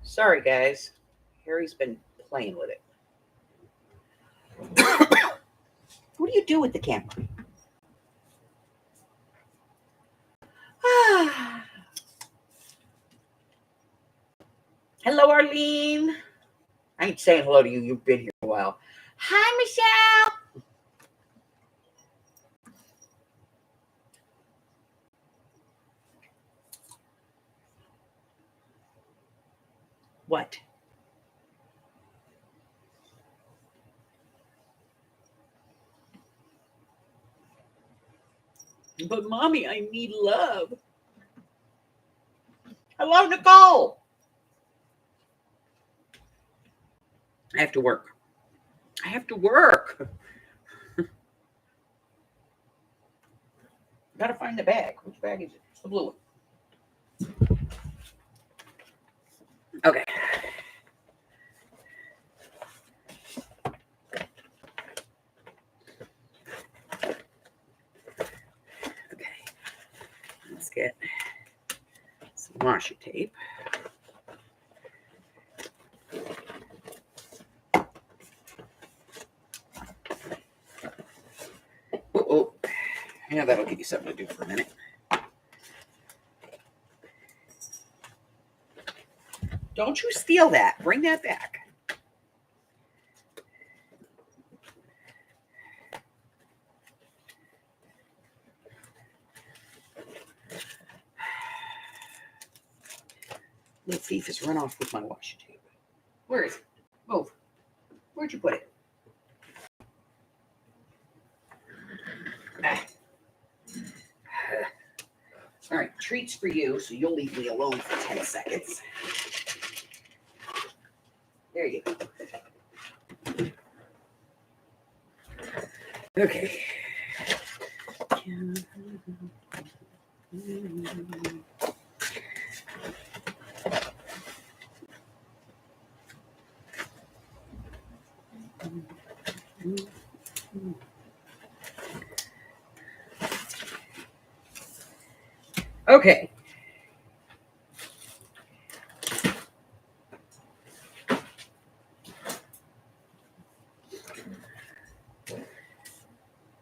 Sorry, guys. Harry's been playing with it. What do you do with the camera? Hello, Arlene. I ain't saying hello to you. You've been here a while. Hi, Michelle. What? But, Mommy, I need love. Hello, Nicole. I have to work. Gotta find the bag. Which bag is it? It's the blue one. Okay. Let's get some washi tape. Oh, yeah, that'll give you something to do for a minute. Don't you steal that. Bring that back. Little thief has run off with my washi tape. Where is it? Move. Where'd you put it? All right, treats for you, so you'll leave me alone for 10 seconds. There you go. Okay. Okay.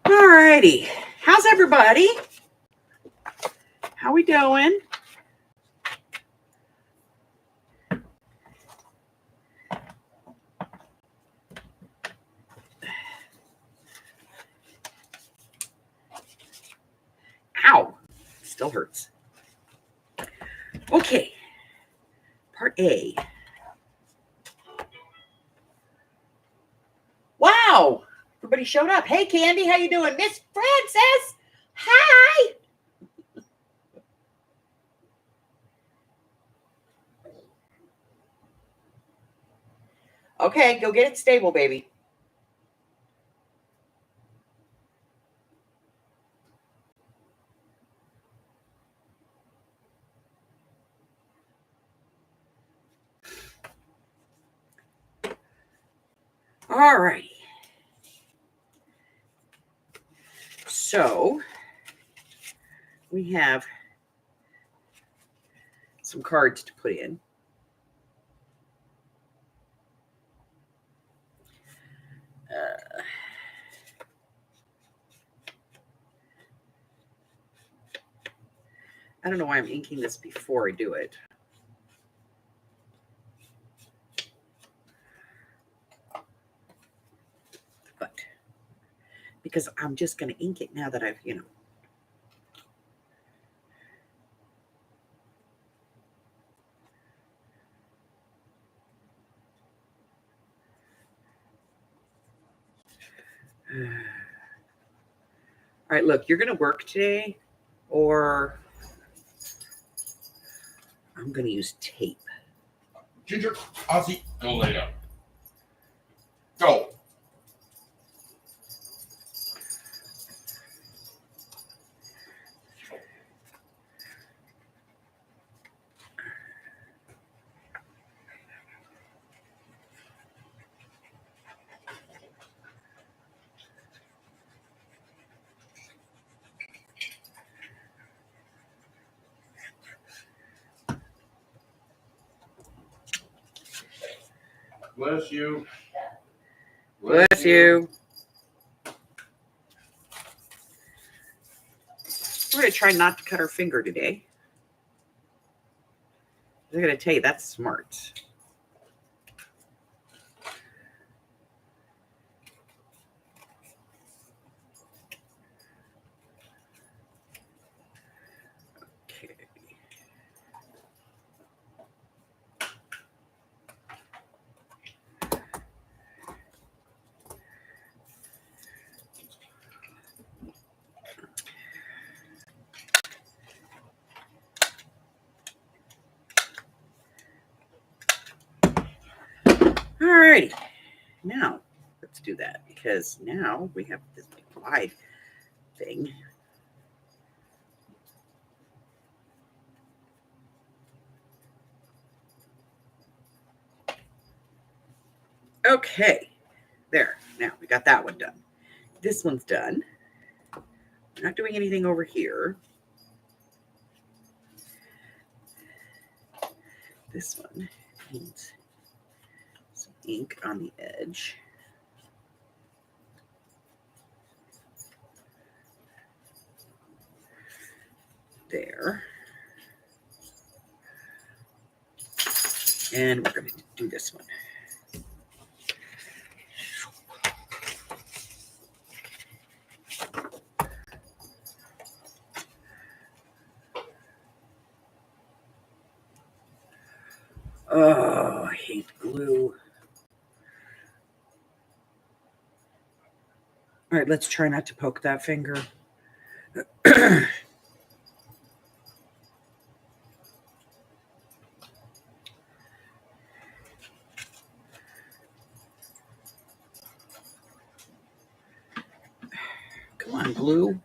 All righty. How's everybody? How we doing? Ow. Still hurts. Okay. Part A. Wow. Everybody showed up. Hey, Candy, how you doing? Miss Frances. Hi. Okay, go get it stable, baby. All righty. So we have some cards to put in. I don't know why I'm inking this before I do it. But because I'm just going to ink it now that I've, All right, look, you're going to work today, or I'm going to use tape. Ginger, Ozzy, go lay down. Go. Bless you. Bless you. We're going to try not to cut our finger today. I'm going to tell you, that's smart. Okay. All right. Now, let's do that because now we have this big wide thing. Okay. There. Now we got that one done. This one's done. We're not doing anything over here. This one needs some ink on the edge. There. And we're going to do this one. Oh, I hate glue. All right, let's try not to poke that finger. Come on, glue.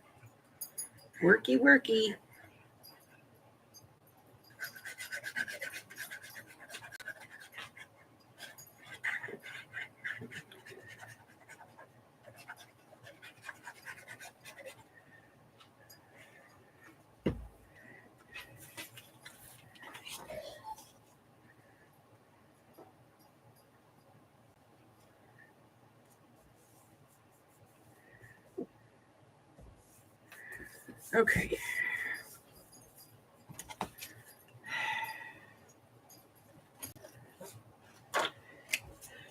Worky, worky. Okay.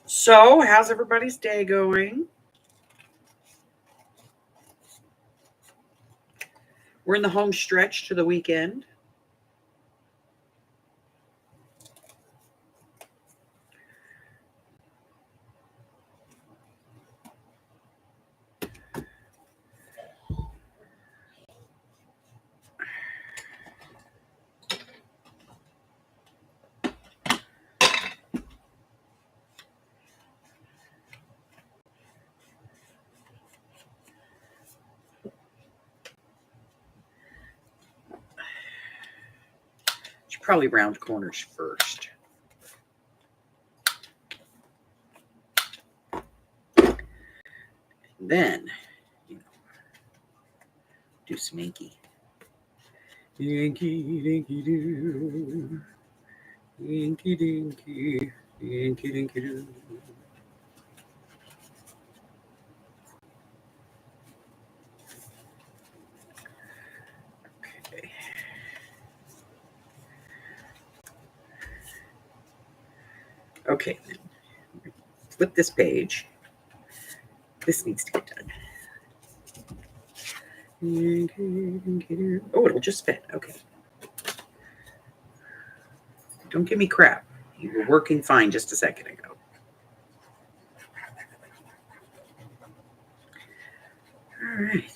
So, how's everybody's day going? We're in the home stretch to the weekend. Should probably round corners first. And then, do some inky. Inky dinky doo. Inky dinky. Inky dinky doo. Okay. Okay, then. Flip this page. This needs to get done. Oh, it'll just fit. Okay. Don't give me crap. You were working fine just a second ago. All right.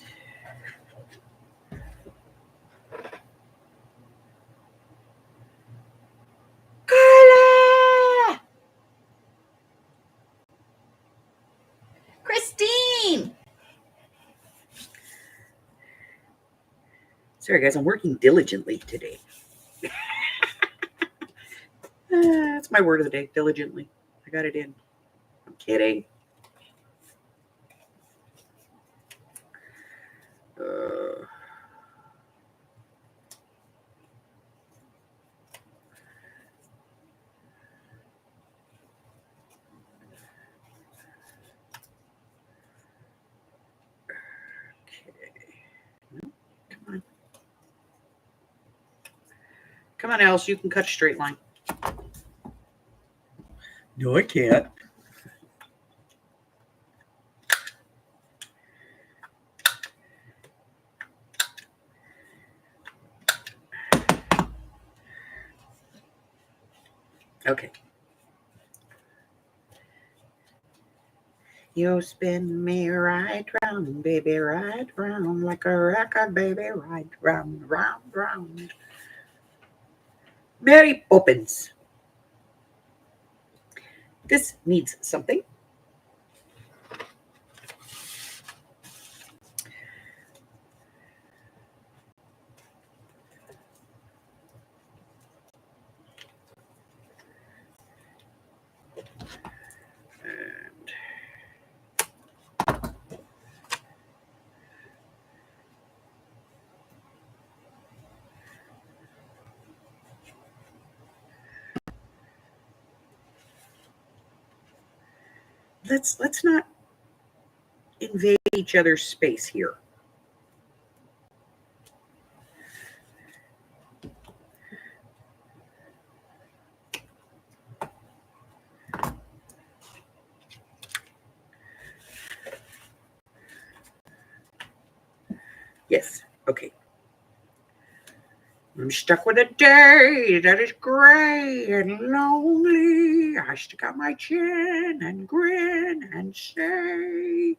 Carla! Christine! Sorry, guys, I'm working diligently today. That's my word of the day, diligently. I got it in. I'm kidding. Come on, Alice, you can cut a straight line. No, I can't. Okay. You spin me right round, baby, right round, like a record, baby, right round, round, round. Mary Poppins. This needs something. And let's not invade each other's space here. Yes. Okay. I'm stuck with a day that is gray and lonely. I stick out my chin and grin and say,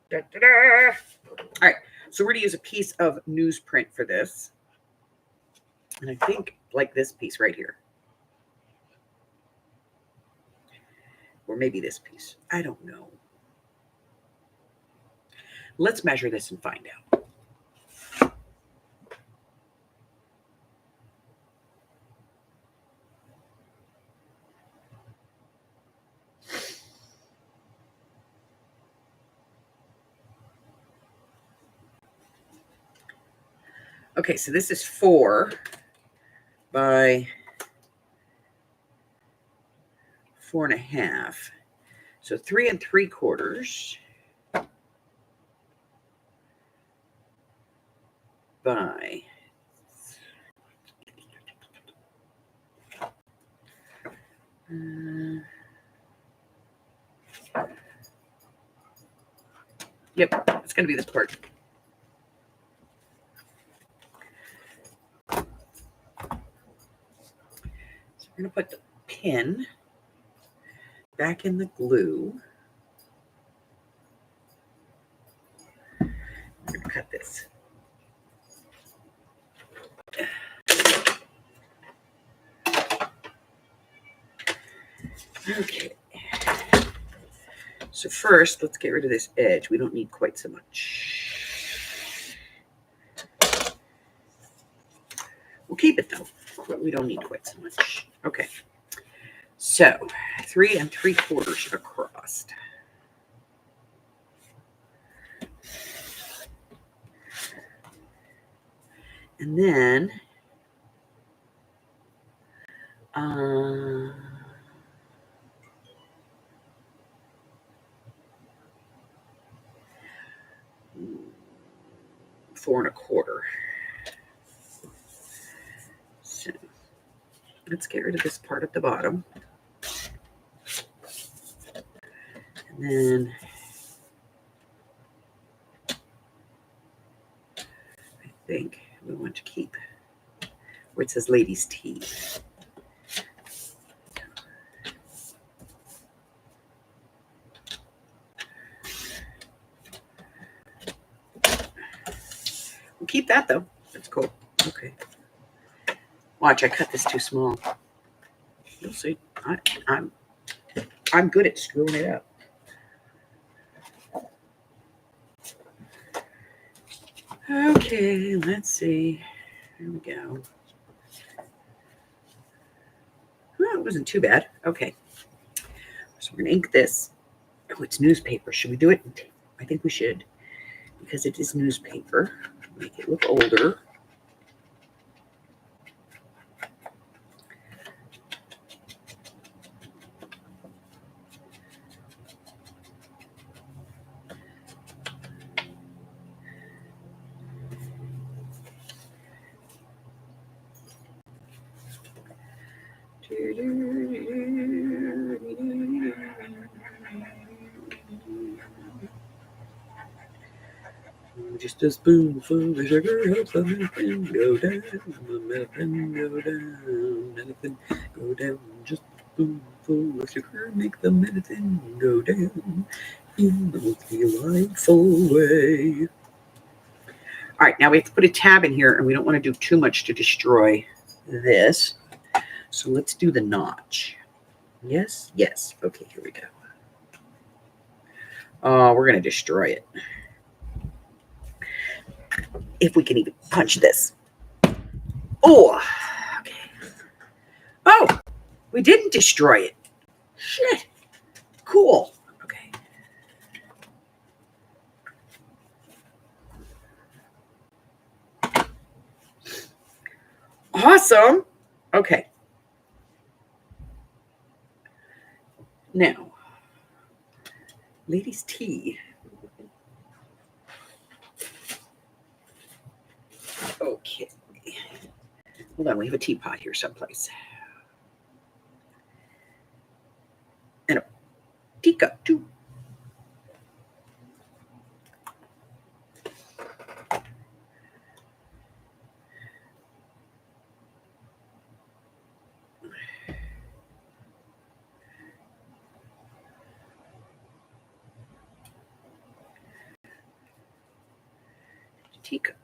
da, da, da. All right. So we're going to use a piece of newsprint for this. And I think like this piece right here. Or maybe this piece. I don't know. Let's measure this and find out. Okay, so this is 4 by 4.5. So 3 3/4 by yep, it's going to be this part. So we're going to put the pin back in the glue. We're going to cut this. Okay. So first, let's get rid of this edge. We don't need quite so much. We'll keep it though, but we don't need quite so much. Okay. So 3 3/4 across. And then four and a quarter. So let's get rid of this part at the bottom. And then I think we want to keep where it says ladies' tea. We'll keep that though. That's cool. Okay. Watch, I cut this too small. You'll see. I'm good at screwing it up. Okay, let's see. There we go. Well, it wasn't too bad. Okay. So we're going to ink this. Oh, it's newspaper. Should we do it? I think we should. Because it is newspaper. Make it look older. Just a spoonful of sugar helps the medicine go down. The medicine go down. Medicine go down. Just a spoonful of sugar make the medicine go down in the most delightful way. All right, now we have to put a tab in here, and we don't want to do too much to destroy this. So let's do the notch. Yes, yes. Okay, here we go. Oh, we're going to destroy it. If we can even punch this. Oh, okay. Oh, we didn't destroy it. Shit. Cool. Okay. Awesome. Okay. Now, ladies' tea. Okay. Hold on, we have a teapot here someplace. And a teacup, too. Teacup.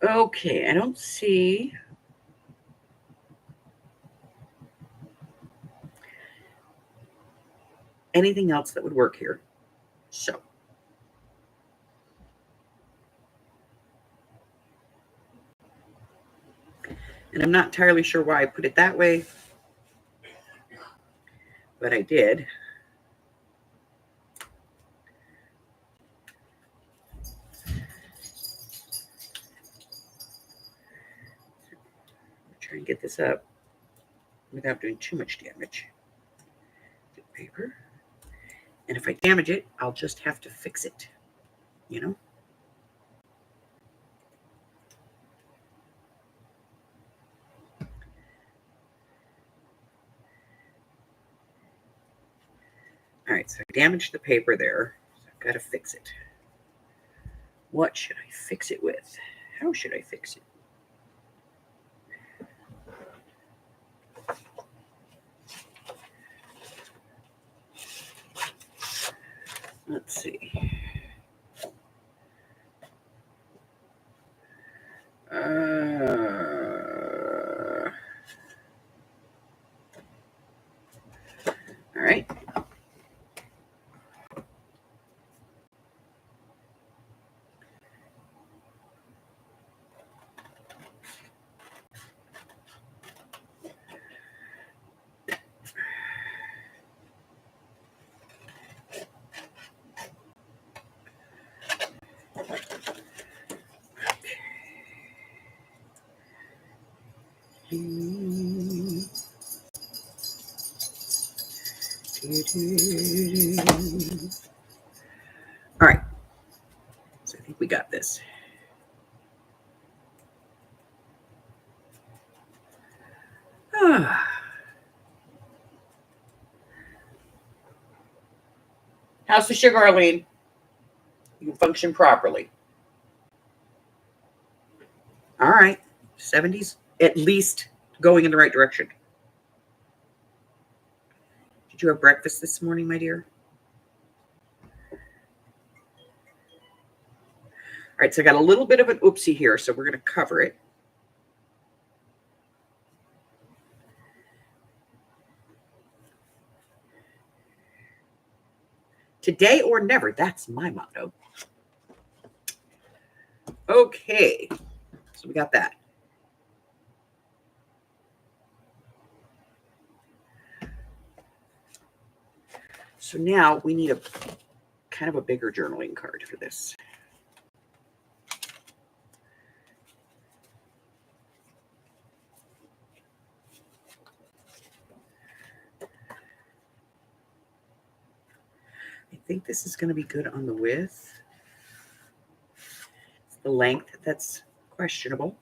Okay, I don't see anything else that would work here. So, and I'm not entirely sure why I put it that way, but I did. Try and get this up without doing too much damage. Paper. And if I damage it, I'll just have to fix it, you know? All right, so I damaged the paper there. So I've got to fix it. What should I fix it with? How should I fix it? Let's see. All right. All right. So I think we got this. How's the sugar, Arlene? You can function properly. All right. 70s, at least going in the right direction. Did you have breakfast this morning, my dear? All right, so I got a little bit of an oopsie here, so we're going to cover it. Today or never, that's my motto. Okay, so we got that. So now we need a kind of a bigger journaling card for this. I think this is going to be good on the width. It's the length that's questionable.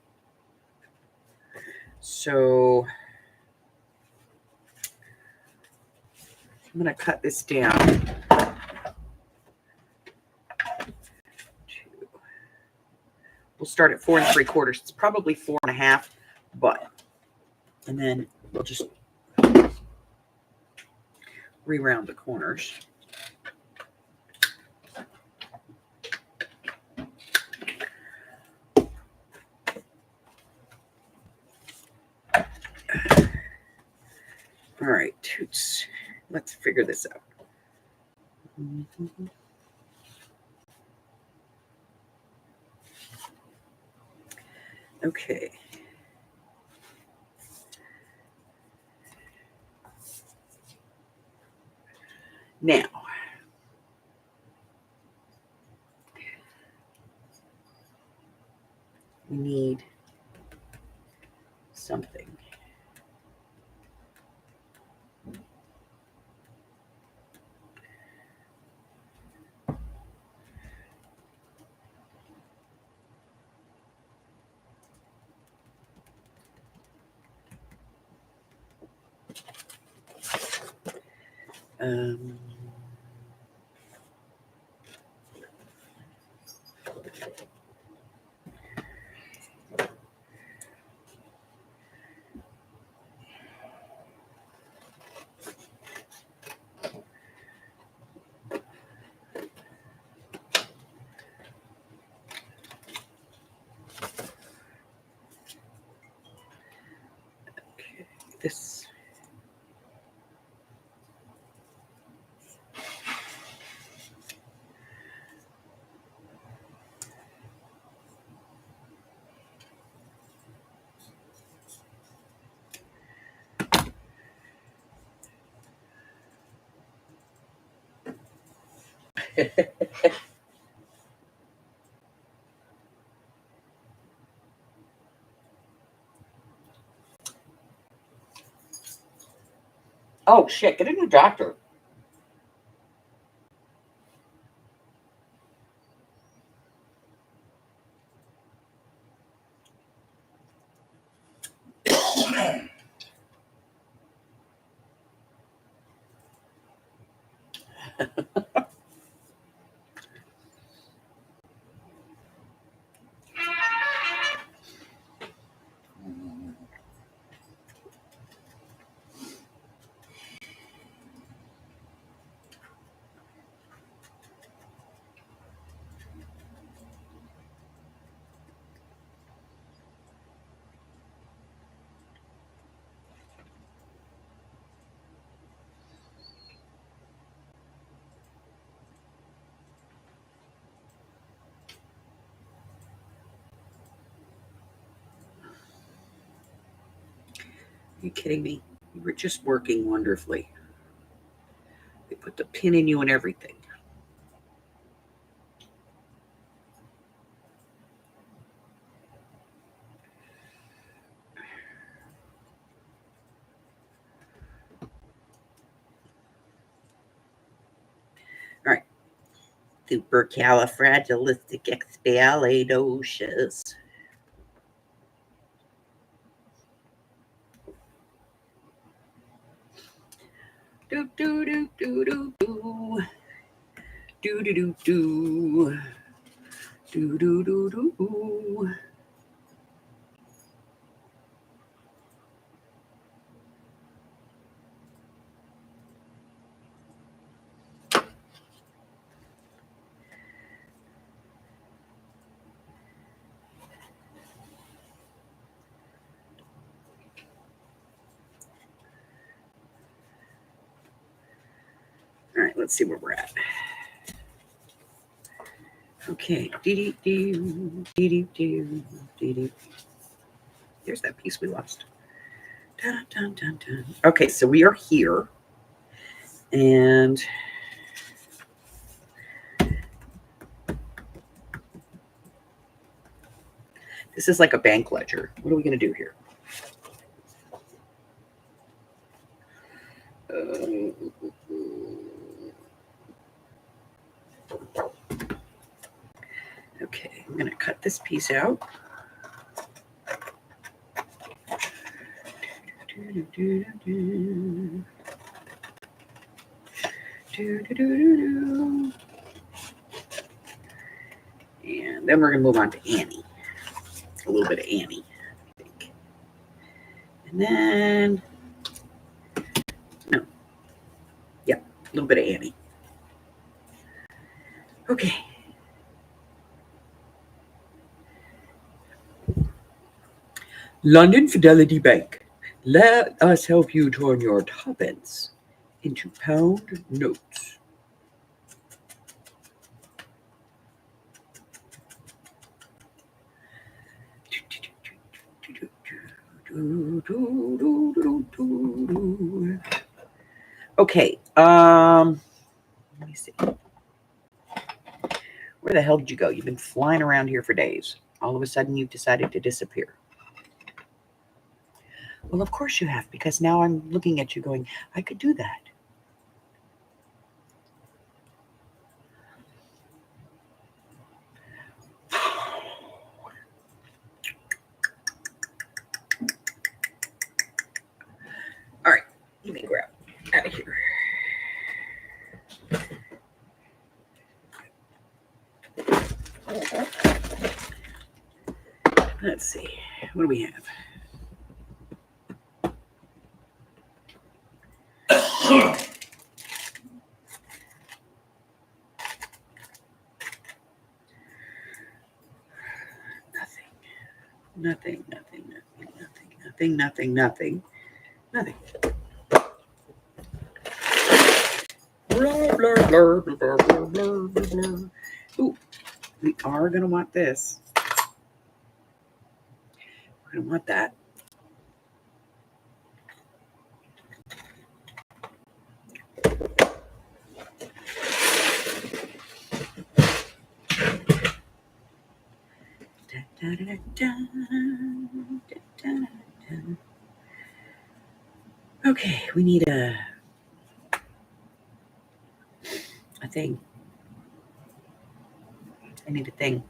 So I'm going to cut this down. We'll start at 4 3/4. It's probably 4 1/2, but, and then we'll just re-round the corners. All right, toots. Let's figure this out. Okay. Now, we need something. Um, okay, this. Oh shit! Get a new doctor. Are you kidding me? You were just working wonderfully. They put the pin in you and everything. All right. Supercalifragilisticexpialidocious. Do do do do do do. Do do do do. Do do do do. All right, let's see where we're at. Okay. There's that piece we lost. Dun, dun, dun, dun. Okay, so we are here. And this is like a bank ledger. What are we going to do here? Okay, I'm going to cut this piece out. And then we're going to move on to Annie. A little bit of Annie, I think. And then, no. Yeah, a little bit of Annie. Okay. London Fidelity Bank. Let us help you turn your tuppence into pound notes. Okay, let me see. Where the hell did you go? You've been flying around here for days. All of a sudden, you've decided to disappear. Well, of course you have, because now I'm looking at you going, I could do that. All right, let me grab out of here. Let's see. What do we have? Nothing. Blah, blah, blah, blah, blah, blah, blah, blah. Ooh, we are going to want this. We're going to want that. Okay, we need a thing. I need a thing.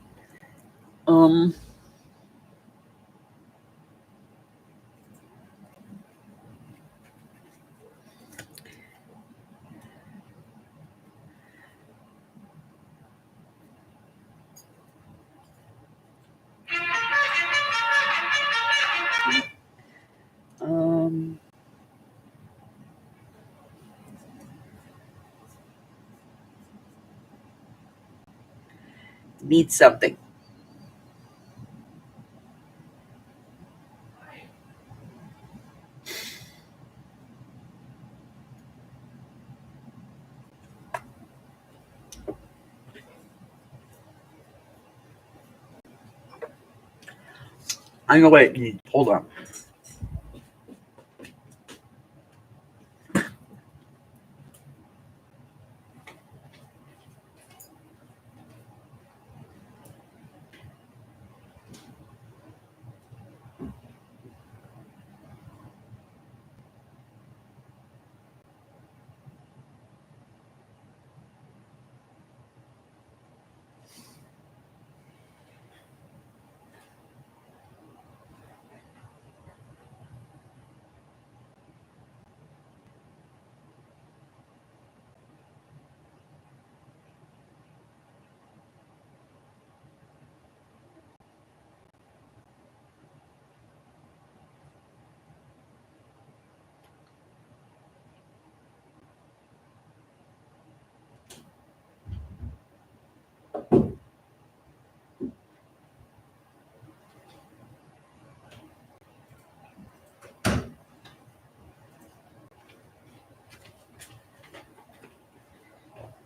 Need something. I know what it needs. Hold on.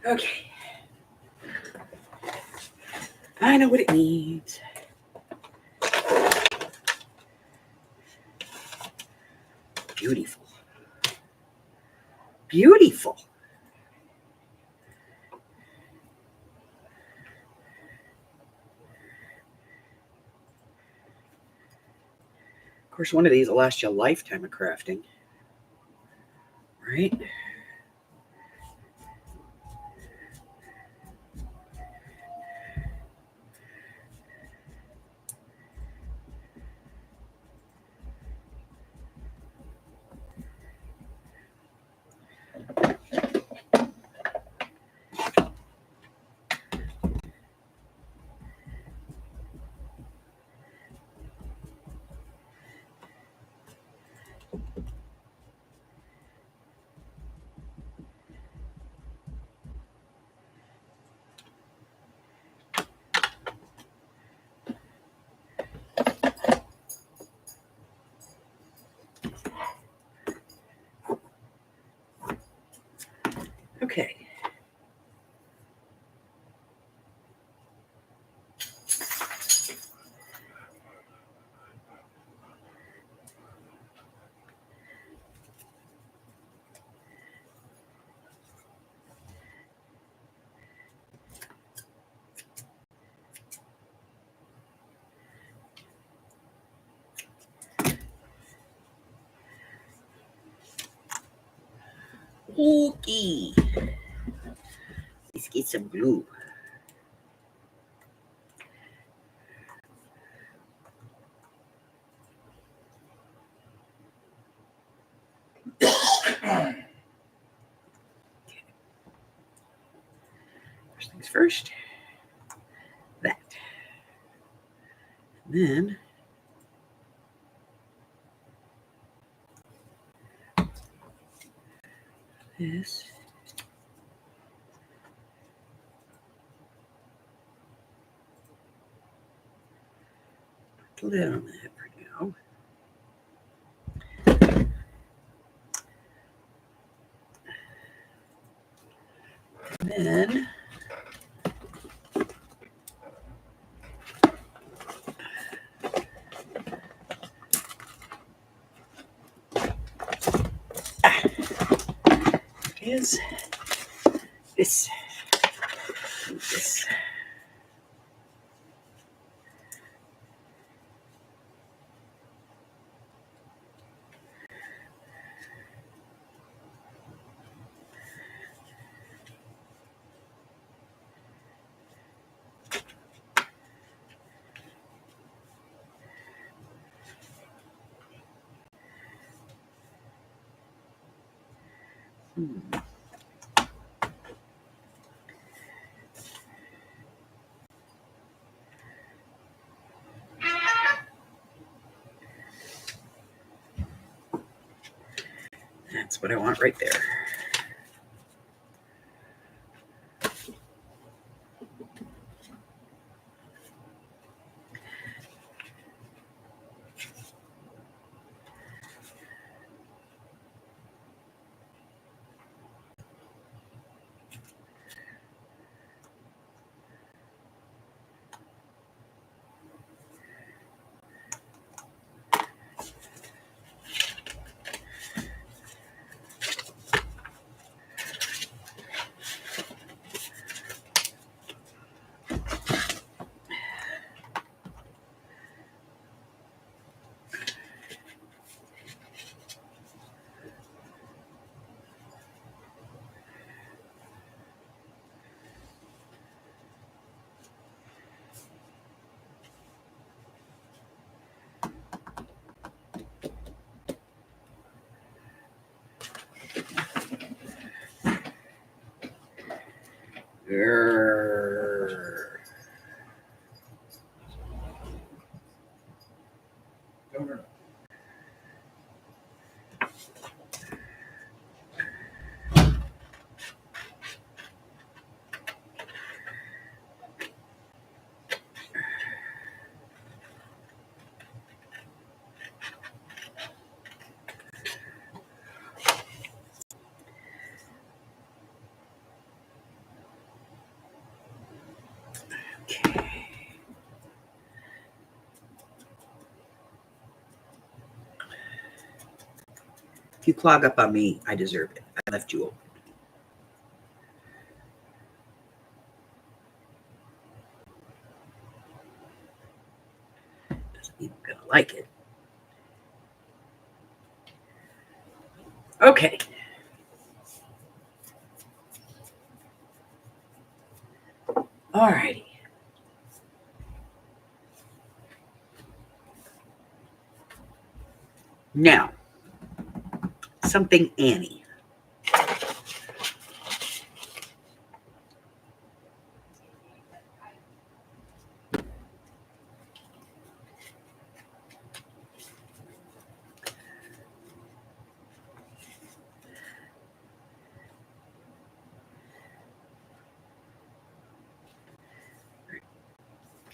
Okay. I know what it needs. Beautiful. Beautiful. Of course, one of these will last you a lifetime of crafting. Right? Okay. Okay. Let's get some glue. First things first. That. And then this. Put the lid on that for now. And then is this. This. That's what I want right there. Okay. If you clog up on me, I deserve it. I left you open. Doesn't mean I'm gonna like it. Okay. All righty. Now, something Annie.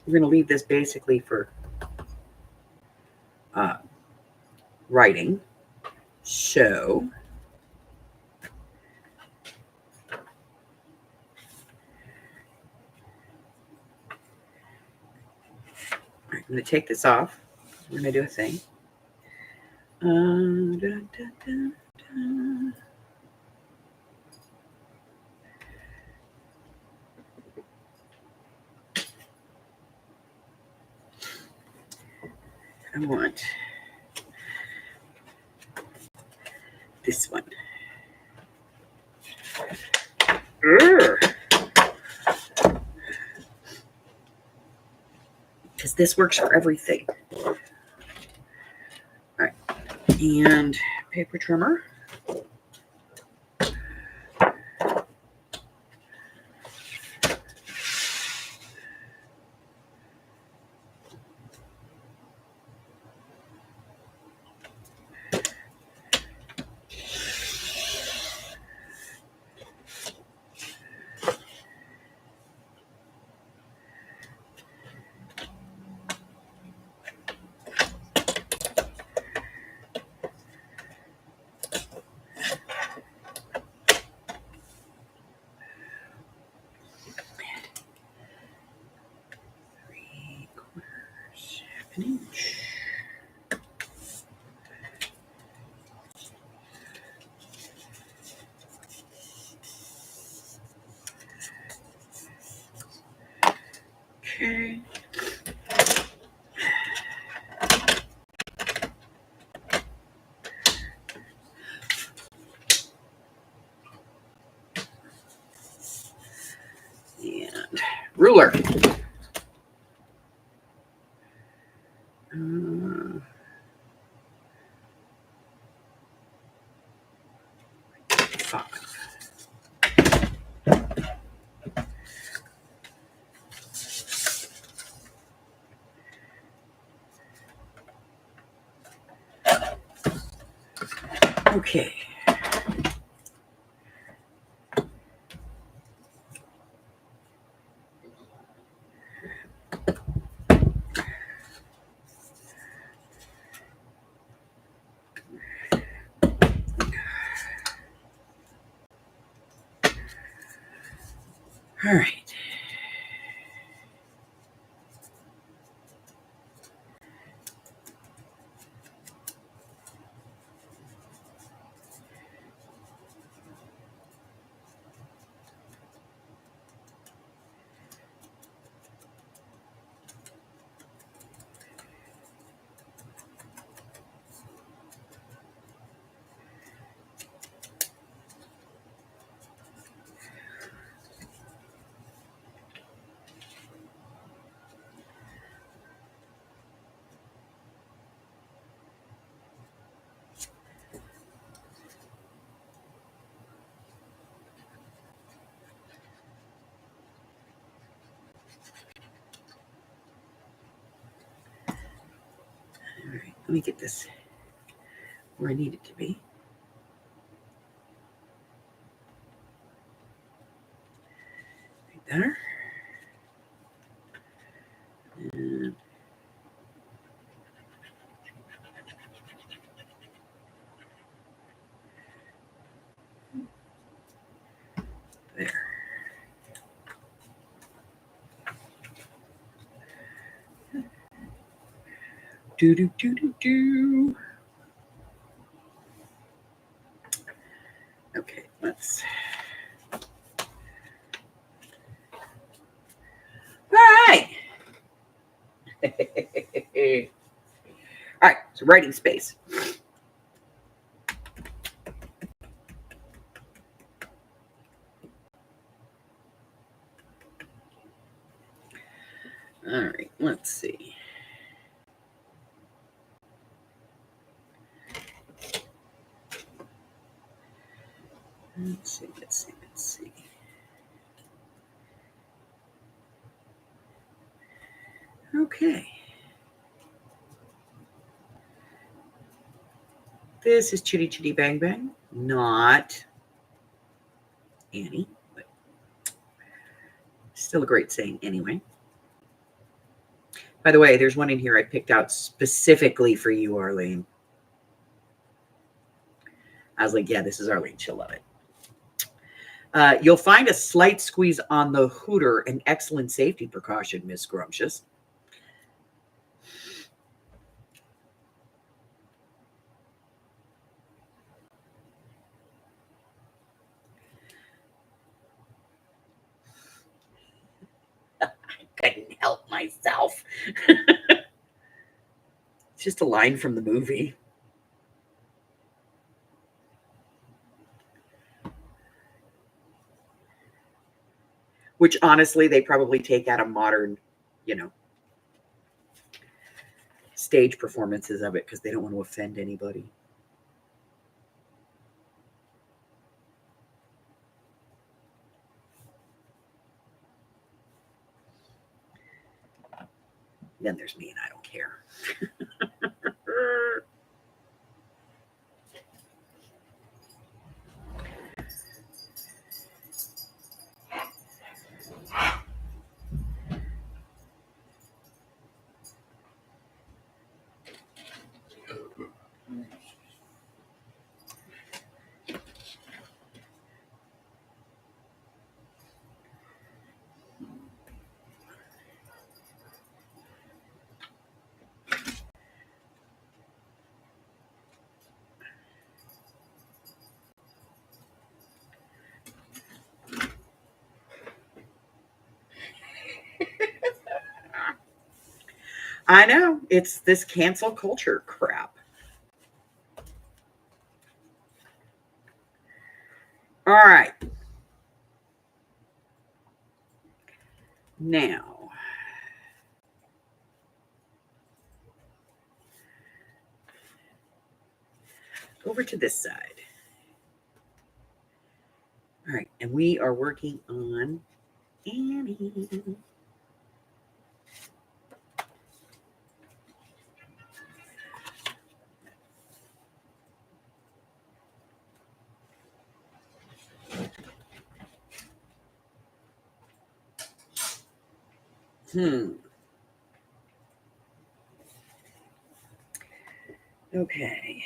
We're going to leave this basically for writing. So I'm going to take this off. We're going to do a thing. I want this one. Because this works for everything. All right. And paper trimmer. An inch. Okay. And ruler. Five. Okay. All right. All right, let me get this where I need it to be. Right there. And there. Do do do do do. Okay, let's. All right. All right, so writing space. All right, let's see. Let's see. Okay. This is Chitty Chitty Bang Bang, not Annie, but still a great saying anyway. By the way, there's one in here I picked out specifically for you, Arlene. I was like, yeah, this is Arlene. She'll love it. You'll find a slight squeeze on the hooter an excellent safety precaution, Miss Scrumptious. couldn't help myself. It's just a line from the movie. Which honestly, they probably take out of modern, stage performances of it because they don't want to offend anybody. Then there's me and I don't care. I know. It's this cancel culture crap. All right. Now, over to this side. All right. And we are working on Annie. Okay.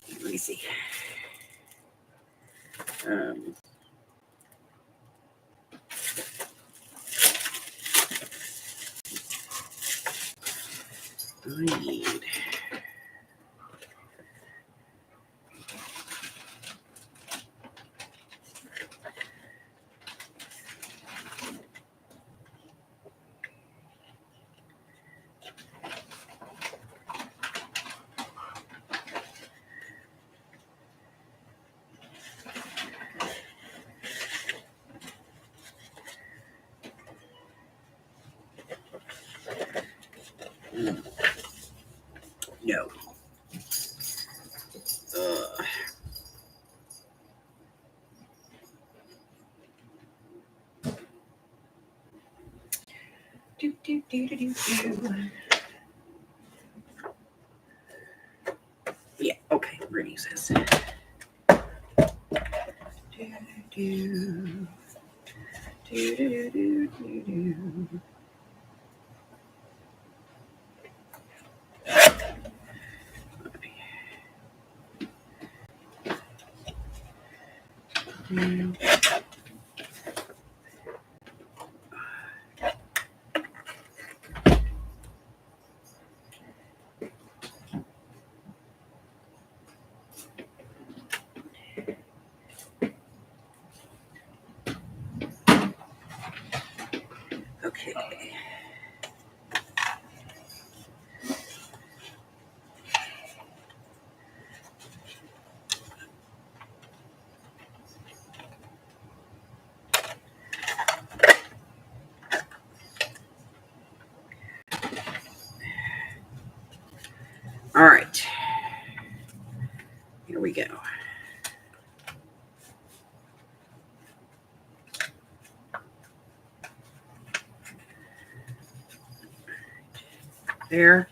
Let me see. I need. No. Yeah, okay, we're gonna use this. Okay. All right. Here we go. There.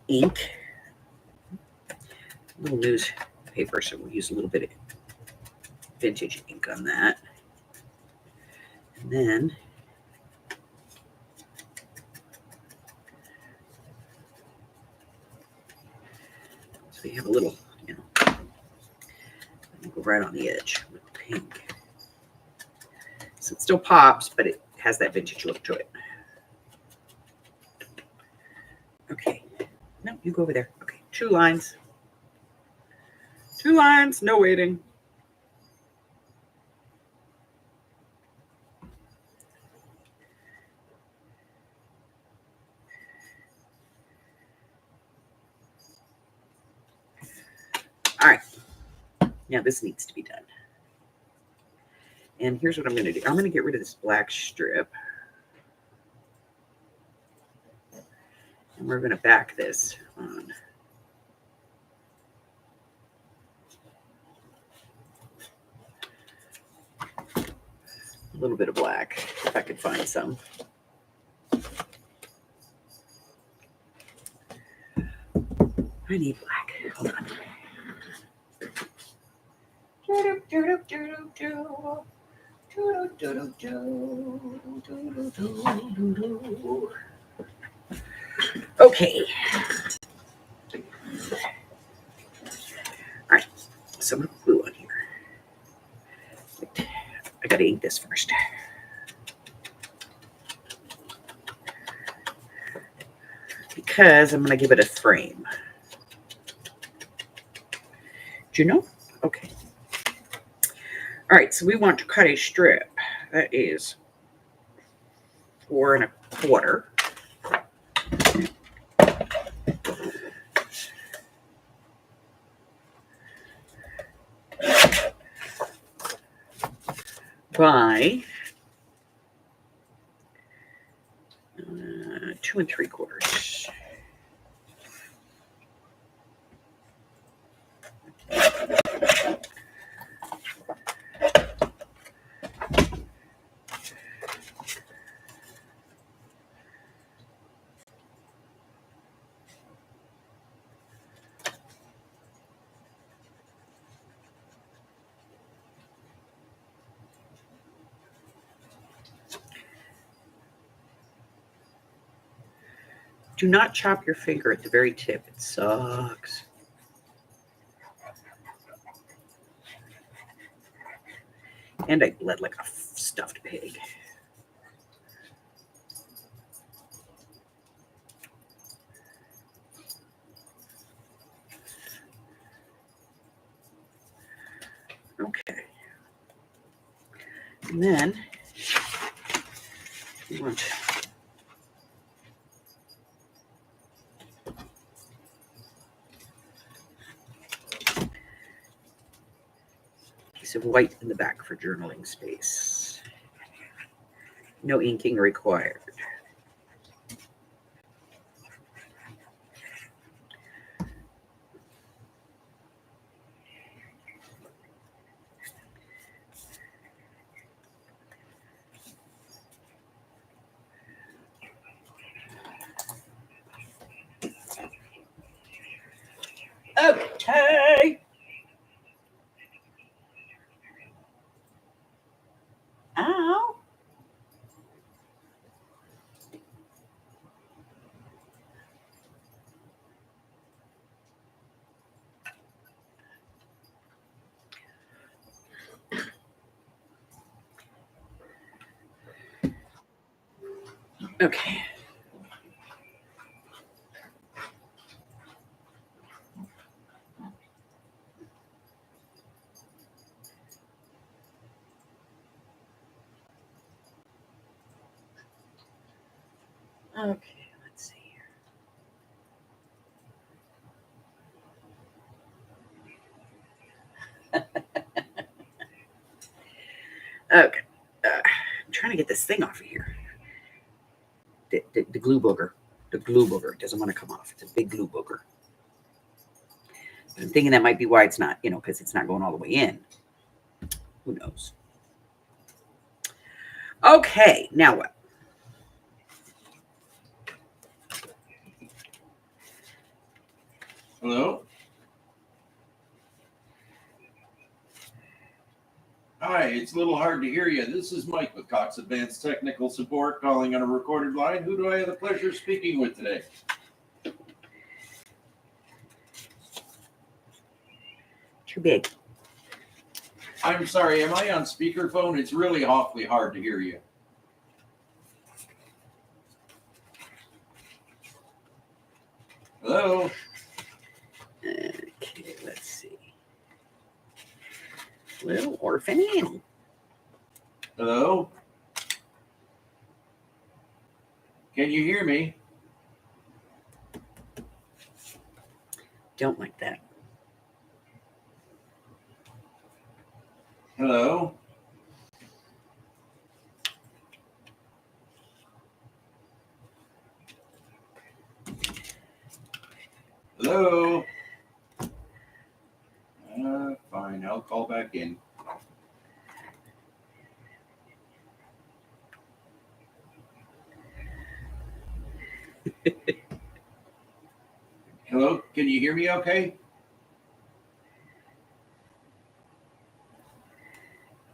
Ink. A little newspaper, so we'll use a little bit of vintage ink on that. And then so we have a little, go right on the edge with the pink. So it still pops, but it has that vintage look to it. Okay. No, you go over there. Okay. 2 lines. 2 lines. No waiting. All right. Now this needs to be done. And here's what I'm going to do. I'm going to get rid of this black strip. And we're going to back this on. A little bit of black, if I could find some. I need black. Hold on. Okay. All right. So I'm going to put glue on here. Wait, I got to ink this first. Because I'm going to give it a frame. Do you know? Okay. All right, so we want to cut a strip that is 4 1/4. By 2 3/4. Do not chop your finger at the very tip. It sucks. And I bled like a stuffed pig. Okay. And then we want a piece of white in the back for journaling space. No inking required. Okay. Ow. Okay. Okay, let's see here. Okay. I'm trying to get this thing off of here. The glue booger. The glue booger doesn't want to come off. It's a big glue booger. I'm thinking that might be why it's not, because it's not going all the way in. Who knows? Okay, now what? Hello? Hi, it's a little hard to hear you. This is Mike with Cox Advanced Technical Support calling on a recorded line. Who do I have the pleasure of speaking with today? Too big. I'm sorry, am I on speakerphone? It's really awfully hard to hear you. Hello? Okay, let's see. Little orphan Annie. Hello? Can you hear me? Don't like that. Hello? Hello? Fine, I'll call back in. Hello? Can you hear me okay?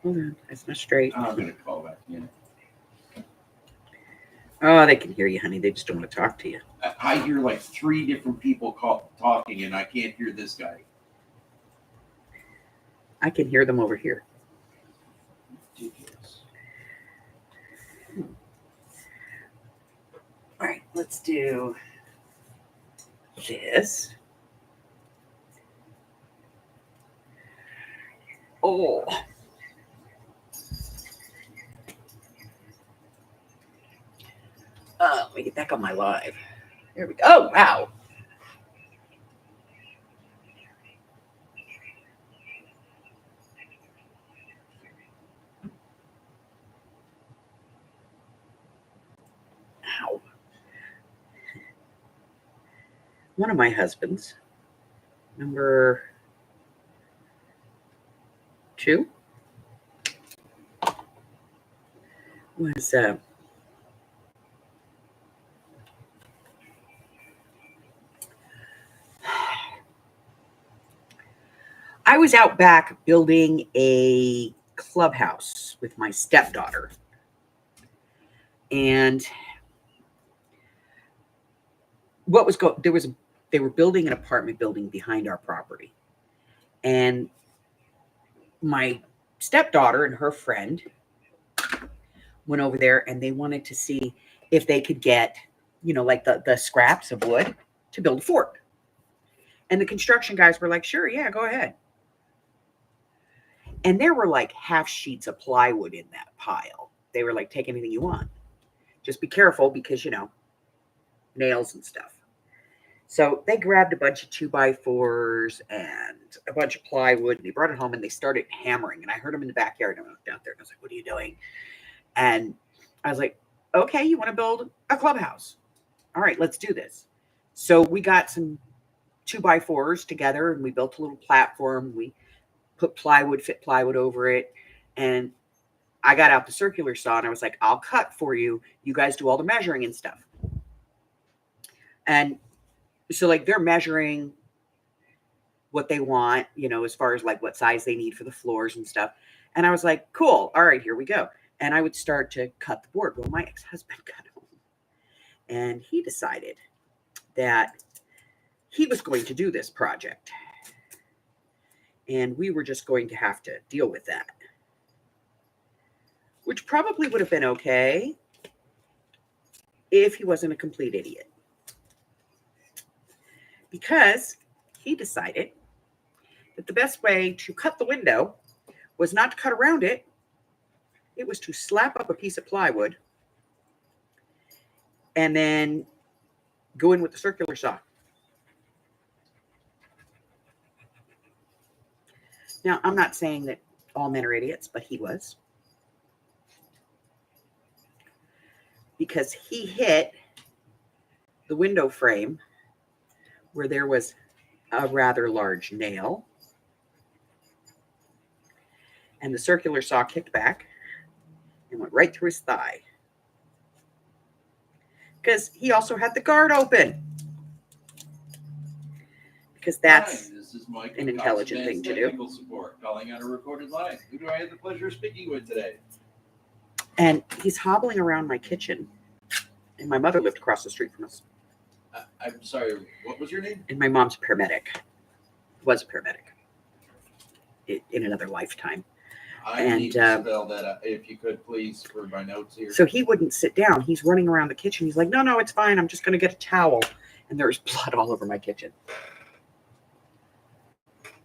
Hold on, that's not straight. I'm going to call back in. Oh, they can hear you, honey. They just don't want to talk to you. I hear like 3 different people talking, and I can't hear this guy. I can hear them over here. Ridiculous. All right, let's do this. Oh. Let me get back on my live. There we go. Oh, wow. Ow. One of my husbands, number 2, was I was out back building a clubhouse with my stepdaughter. And they were building an apartment building behind our property. And my stepdaughter and her friend went over there and they wanted to see if they could get, like the scraps of wood to build a fort. And the construction guys were like, sure, yeah, go ahead. And there were like half sheets of plywood in that pile. They were like, take anything you want. Just be careful because, nails and stuff. So they grabbed a bunch of 2x4s and a bunch of plywood and they brought it home and they started hammering. And I heard them in the backyard. And I went out there and I was like, what are you doing? And I was like, okay, you want to build a clubhouse? All right, let's do this. So we got some 2x4s together and we built a little platform. We put fit plywood over it. And I got out the circular saw and I was like, I'll cut for you. You guys do all the measuring and stuff. And so like they're measuring what they want, as far as like what size they need for the floors and stuff. And I was like, cool. All right, here we go. And I would start to cut the board. Well, my ex-husband got home and he decided that he was going to do this project. And we were just going to have to deal with that. Which probably would have been okay if he wasn't a complete idiot. Because he decided that the best way to cut the window was not to cut around it. It was to slap up a piece of plywood and then go in with the circular saw. Now, I'm not saying that all men are idiots, but he was. Because he hit the window frame where there was a rather large nail. And the circular saw kicked back and went right through his thigh. Because he also had the guard open. Because that's an intelligent thing to do. Support, calling out a recorded line. Who do I have the pleasure of speaking with today? And he's hobbling around my kitchen. And my mother lived across the street from us. I'm sorry, what was your name? And my mom's a paramedic. Was a paramedic. In another lifetime. I need to spell that out, if you could, please, for my notes here. So he wouldn't sit down. He's running around the kitchen. He's like, no, it's fine. I'm just going to get a towel. and there was blood all over my kitchen.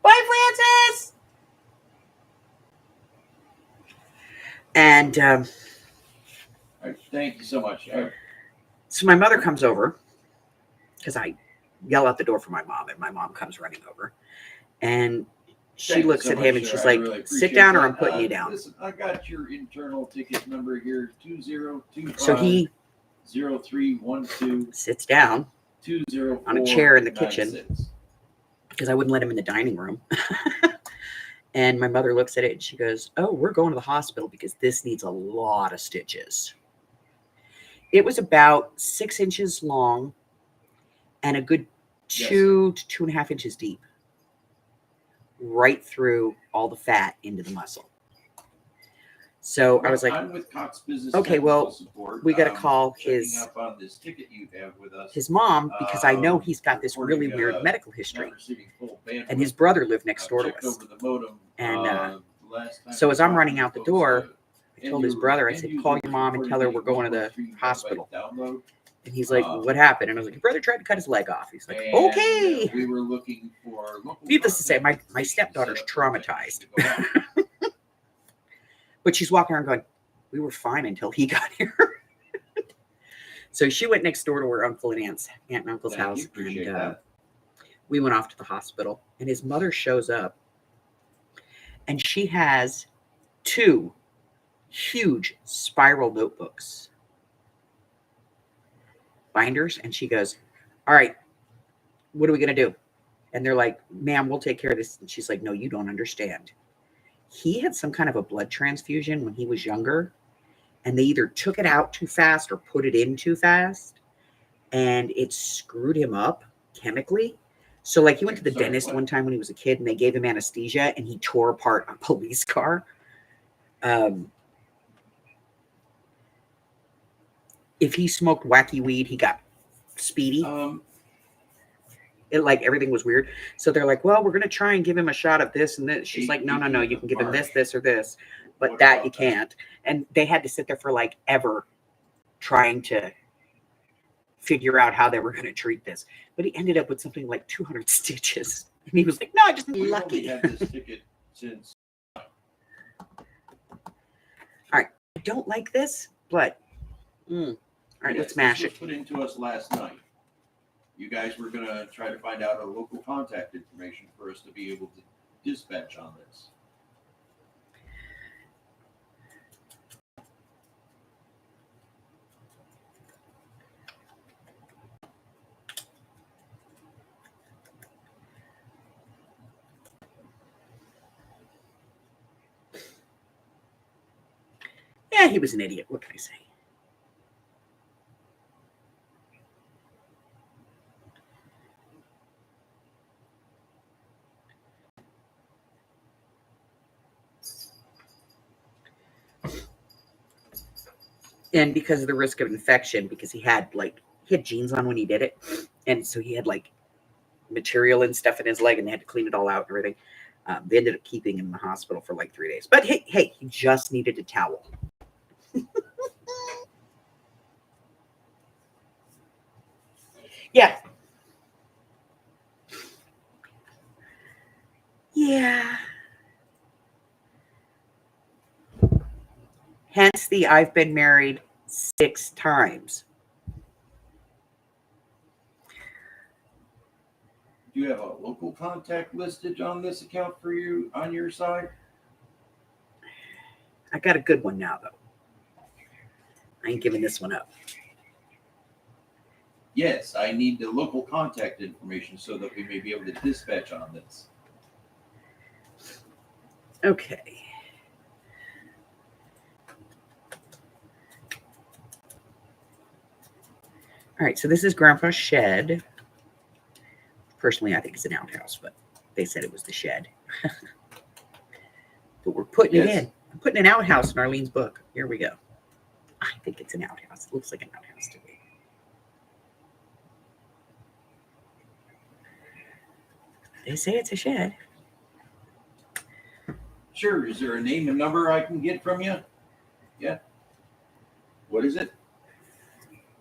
Bye, Francis! And All right, thank you so much. so my mother comes over because I yell out the door for my mom, and my mom comes running over. And she Thank you looks so at him much, and sir. she's I like, really sit appreciate down or that. I'm putting you down. Listen, I got your internal ticket number here, 2025. So he 0312 sits down 204 on a chair in the kitchen because I wouldn't let him in the dining room. And my mother looks at it and she goes, oh, we're going to the hospital because this needs a lot of stitches. It was about 6 inches long and a good 2 to 2.5 inches deep, right through all the fat into the muscle. So I was like, I'm with Cox Business okay, well, Support. we got to call Checking up on this ticket you have with us. his mom because I know he's got this really weird medical history. And his brother lived next door to us. And so as I'm running out the door, I told his brother, I said, call your mom and tell her we're going to the hospital. And he's like, what happened? And I was like, your brother tried to cut his leg off. He's like, okay. We were looking for Needless to say, my stepdaughter's traumatized. But she's walking around going, we were fine until he got here. So she went next door to her uncle and aunt and uncle's house. And we went off to the hospital. And his mother shows up. And she has 2 huge spiral notebooks. Binders. And she goes, all right, what are we going to do? And they're like, ma'am, we'll take care of this. And she's like, no, you don't understand. He had some kind of a blood transfusion when he was younger, and they either took it out too fast or put it in too fast, and it screwed him up chemically. So like he went to the dentist one time when he was a kid, and they gave him anesthesia, and he tore apart a police car. If he smoked wacky weed, he got speedy. It like everything was weird. So they're like, well, we're going to try and give him a shot of this and this. She's like, no, you can give him this or this, but that you can't. And they had to sit there for like ever trying to figure out how they were going to treat this. But he ended up with something like 200 stitches. And he was like, no, I just lucky. Had this ticket since. All right. I don't like this, but all right, let's mash it. Put into us last night. You guys were going to try to find out a local contact information for us to be able to dispatch on this. Yeah, he was an idiot. What can I say? And because of the risk of infection, because he had jeans on when he did it, and so he had like material and stuff in his leg, and they had to clean it all out and everything. They ended up keeping him in the hospital for like 3 days. But hey, he just needed a towel. Yeah. Yeah. Hence the I've been married 6 times. Do you have a local contact listed on this account for you on your side? I got a good one now, though. I ain't giving this one up. Yes, I need the local contact information so that we may be able to dispatch on this. Okay. All right, so this is Grandpa's shed. Personally, I think it's an outhouse, but they said it was the shed. But we're putting it in. I'm putting an outhouse in Arlene's book. Here we go. I think it's an outhouse. It looks like an outhouse to me. They say it's a shed. Sure. Is there a name and number I can get from you? Yeah. What is it?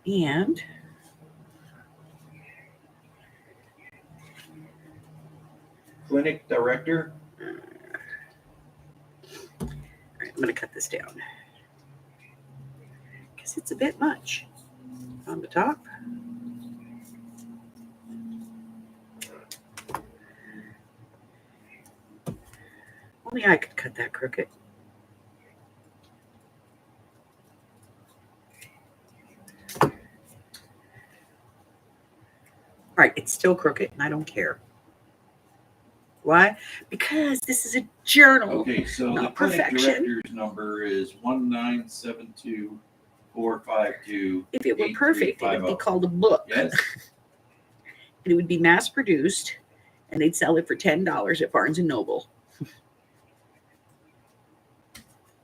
And clinic director. All right, I'm going to cut this down because it's a bit much on the top. Only I could cut that crooked. All right, it's still crooked, and I don't care. Why? Because this is a journal. Okay, so the Not clinic perfection. director's number is 1972452. If it were perfect, it would be called a book. Yes. And it would be mass produced, and they'd sell it for $10 at Barnes and Noble.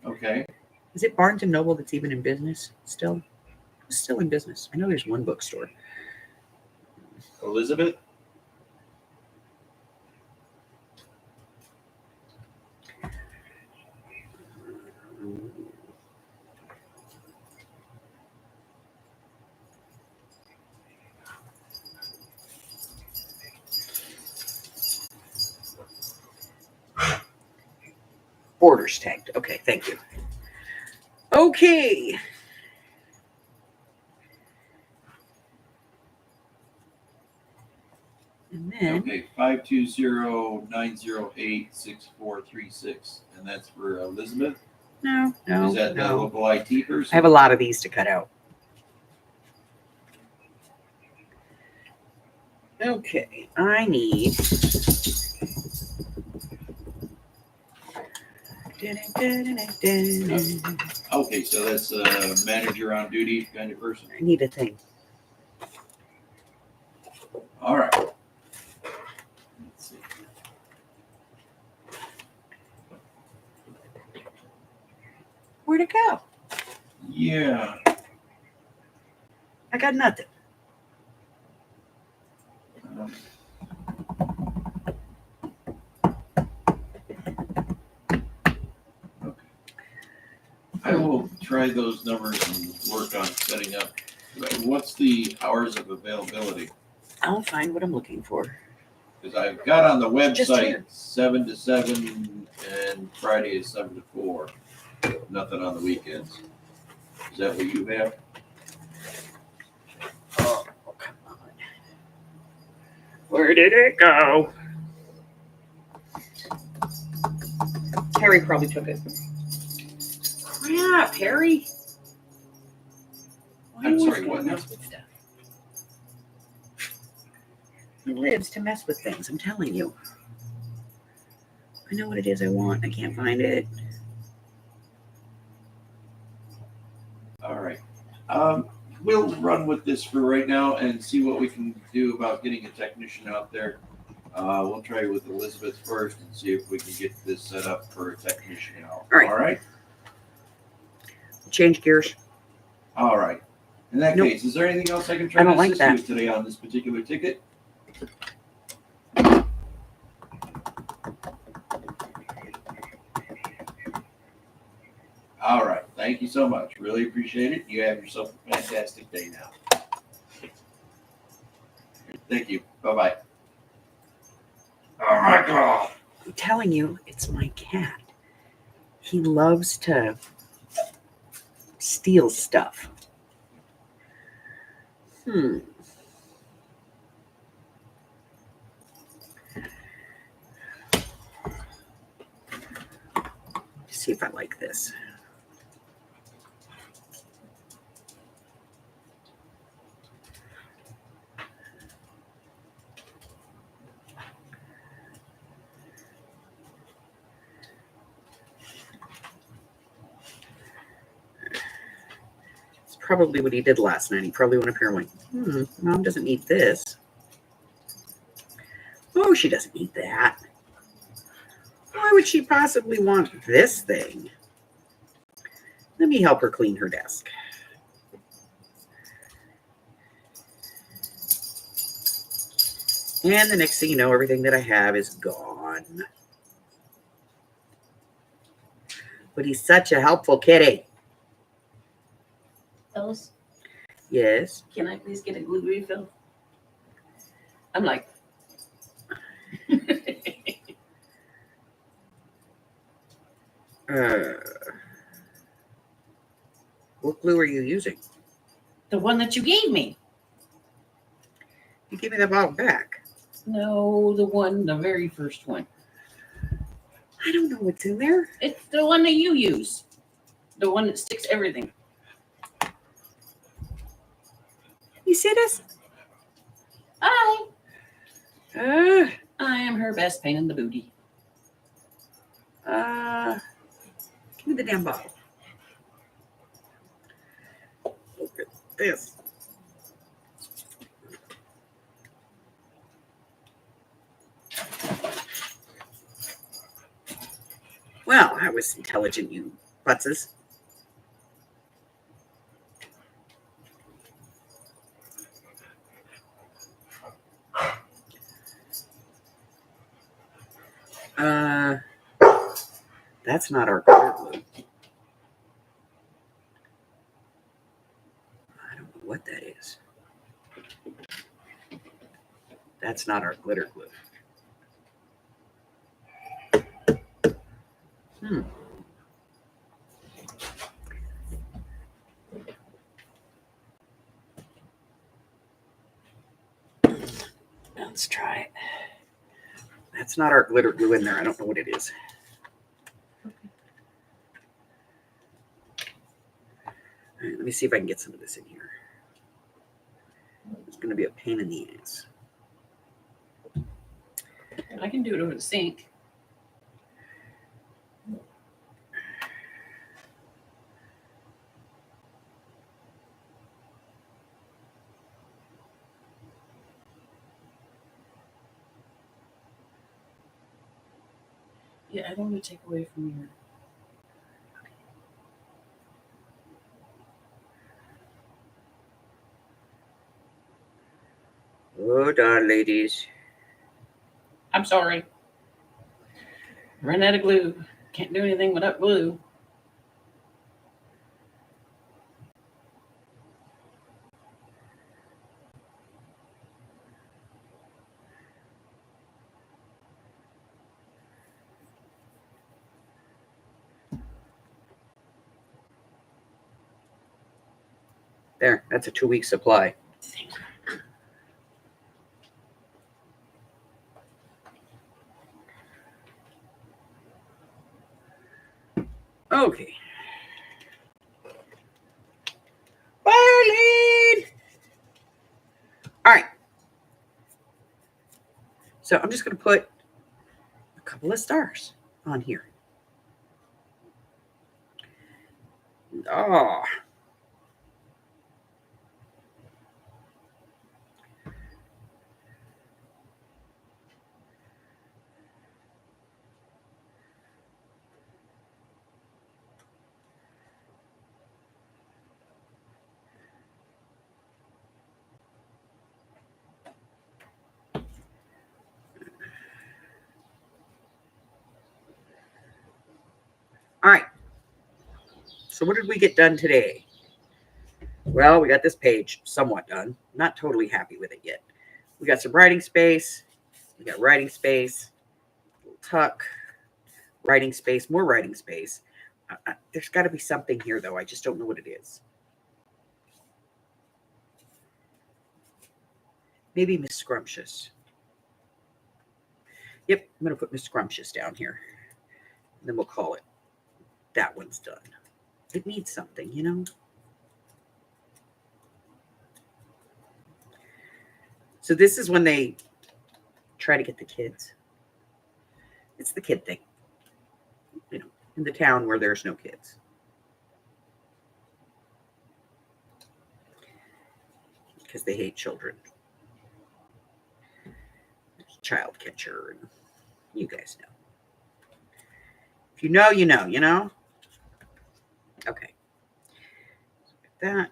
Okay. Is it Barnes and Noble that's even in business still? It's still in business. I know there's one bookstore. Elizabeth? Borders tagged. Okay, thank you. Okay. And then Okay, 520-908-6436. And that's for Elizabeth? no. Is that the local IT person? I have a lot of these to cut out. Okay, I need Okay, so that's a manager on duty kind of person. I need a thing. All right. Let's see. Where'd it go? Yeah. I got nothing. Um, okay. I will try those numbers and work on setting up. What's the hours of availability? I'll find what I'm looking for. Because I've got on the Just website here. 7 to 7 and Friday is 7 to 4. Nothing on the weekends. Is that what you have? Oh, come on. Where did it go? Harry probably took it. Crap, Harry. Why I'm do you sorry, always what now? mess with stuff? He lives to mess with things, I'm telling you. I know what it is I want. I can't find it. All right. We'll run with this for right now and see what we can do about getting a technician out there. We'll try with Elizabeth first and see if we can get this set up for a technician out. All right. All right. Change gears. All right. In that Nope. case, is there anything else I can try I to don't like assist you that. with today on this particular ticket? All right. Thank you so much. Really appreciate it. You have yourself a fantastic day now. Thank you. Bye-bye. Oh my God. I'm telling you, it's my cat. He loves to steal stuff. See if I like this. It's probably what he did last night. He probably went up here and went, Mom doesn't need this. Oh, she doesn't need that. Why would she possibly want this thing? Let me help her clean her desk. And the next thing you know, everything that I have is gone. But he's such a helpful kitty. Ellis, Yes. can I please get a glue refill? I'm like, What glue are you using? The one that you gave me. You gave me that bottle back. No, the very first one. I don't know what's in there. It's the one that you use. The one that sticks everything. You see this? I Uh, am her best pain in the booty. give me the damn bottle. Look at this. Well, I was intelligent, you butzes. That's not our glitter glue. I don't know what that is. That's not our glitter glue. Let's try it. That's not our glitter glue in there. I don't know what it is. All right, let me see if I can get some of this in here. It's going to be a pain in the ass. I can do it over the sink. Yeah, I don't want to take away from your. Hold on, ladies. I'm sorry. Run out of glue. Can't do anything without glue. There, that's a 2-week supply. Okay. Violin! All right. So I'm just going to put a couple of stars on here. Oh. All right. So what did we get done today? Well, we got this page somewhat done. Not totally happy with it yet. We got some writing space. We got writing space. Little tuck. Writing space. More writing space. There's got to be something here, though. I just don't know what it is. Maybe Miss Scrumptious. Yep, I'm going to put Miss Scrumptious down here. And then we'll call it. That one's done. It needs something, you know? So this is when they try to get the kids. It's the kid thing. You know, in the town where there's no kids. Because they hate children. There's child catcher, and you guys know. If you know, you know, you know? Okay. That.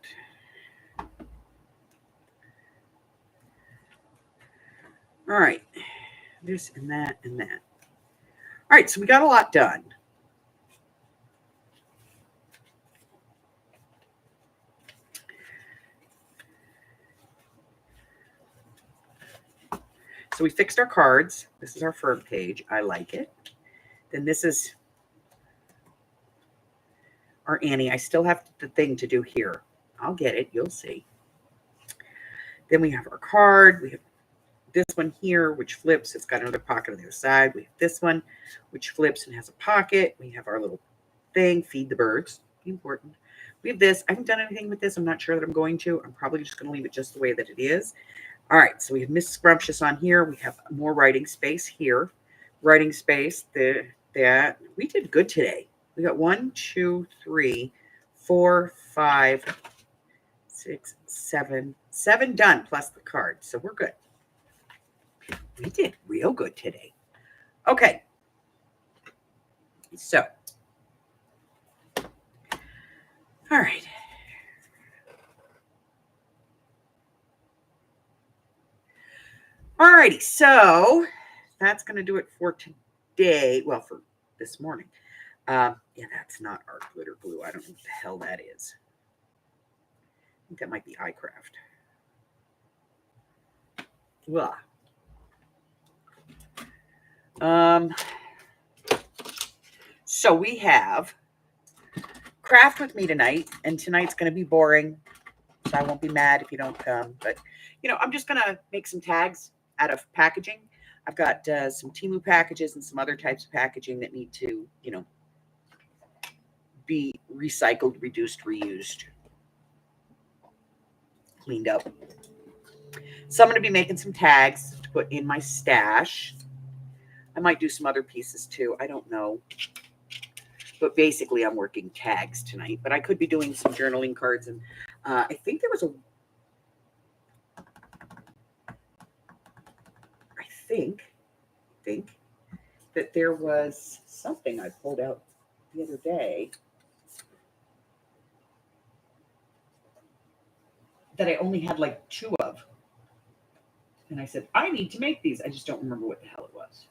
All right. This and that and that. All right, so we got a lot done. So we fixed our cards. This is our front page. I like it. Then this is or Annie. I still have the thing to do here. I'll get it. You'll see. Then we have our card. We have this one here, which flips. It's got another pocket on the other side. We have this one, which flips and has a pocket. We have our little thing, feed the birds. Important. We have this. I haven't done anything with this. I'm not sure that I'm going to. I'm probably just going to leave it just the way that it is. All right. So we have Miss Scrumptious on here. We have more writing space here. Writing space. That we did good today. We got 1, 2, 3, 4, 5, 6, 7 done plus the card. So we're good. We did real good today. Okay. So, all right. All righty. So that's going to do it for today. Well, for this morning. Yeah, that's not art glitter glue. I don't know what the hell that is. I think that might be iCraft. Well. So we have craft with me tonight, and tonight's going to be boring, so I won't be mad if you don't come. But, I'm just going to make some tags out of packaging. I've got some Temu packages and some other types of packaging that need to, be recycled, reduced, reused, cleaned up. So I'm going to be making some tags to put in my stash. I might do some other pieces too. I don't know. But basically, I'm working tags tonight. But I could be doing some journaling cards. And I think there was I think that there was something I pulled out the other day that I only had like 2 of. And I said, I need to make these. I just don't remember what the hell it was.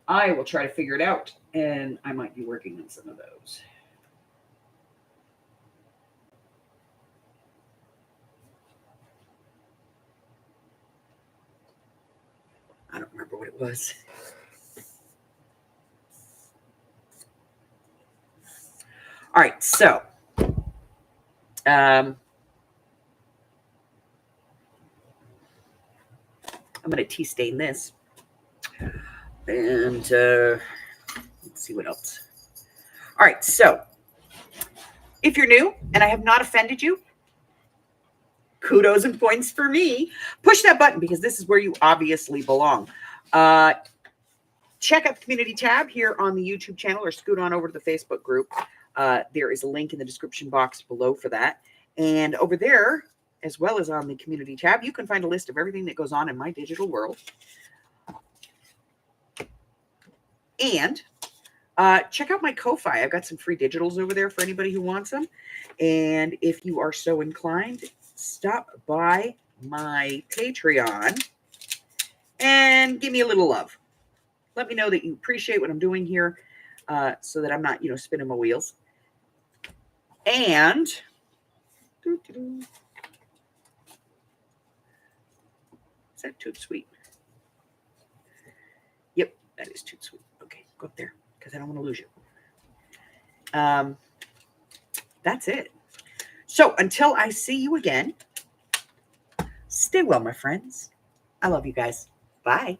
I will try to figure it out, and I might be working on some of those. I don't remember what it was. All right, so I'm going to tea stain this. And let's see what else. All right, so if you're new and I have not offended you, kudos and points for me. Push that button because this is where you obviously belong. Check out the community tab here on the YouTube channel or scoot on over to the Facebook group. There is a link in the description box below for that. And over there, as well as on the community tab, you can find a list of everything that goes on in my digital world. And check out my Ko-Fi. I've got some free digitals over there for anybody who wants them. And if you are so inclined, stop by my Patreon and give me a little love. Let me know that you appreciate what I'm doing here so that I'm not, spinning my wheels. And is that Toot Sweet? Yep, that is Toot Sweet. Okay, go up there because I don't want to lose you. That's it. So until I see you again, stay well, my friends. I love you guys. Bye.